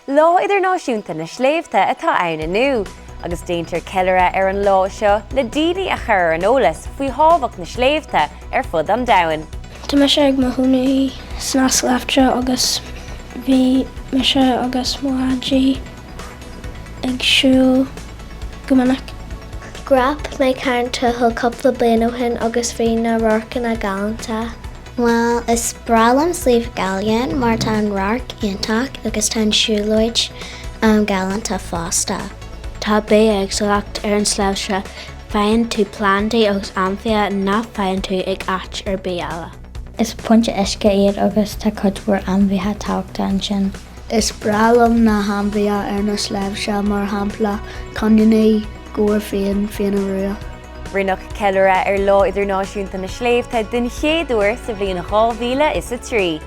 Lá Idirnáisiúnta na Sléibhte atá ann inniu, agus déantar ceilire ar an lá seo le daoine a chur an eolas faoi thábhacht na Sléibhte ar fud am domhain. Tá me sé ag mothúnaí sna Sléibhte agus bhí me sé agus muadí ag siúl go minic. Grap mé cairnta thug coppla bliana ó shin agus bhí na rorcan a gailge. Well, is bralam slíomh gailge mar tá an rarc iontach agus tá an siúlóid galanta fásta. Tá bé agsúlacht ar an Sléibhte féin tú plandaí agus amphia ná féin tú ag áit ar béala. Is puinte isce iad agus tá codhúir amhíthe tábhachta an sin. Is bralam na haimhia ar na Sléibhte mar hampla cannaí góir féin a rua. Rinneadh ceilire ar lá Idirnáisiúnta na Sléibhte den chéadúair sa bhliain 2023.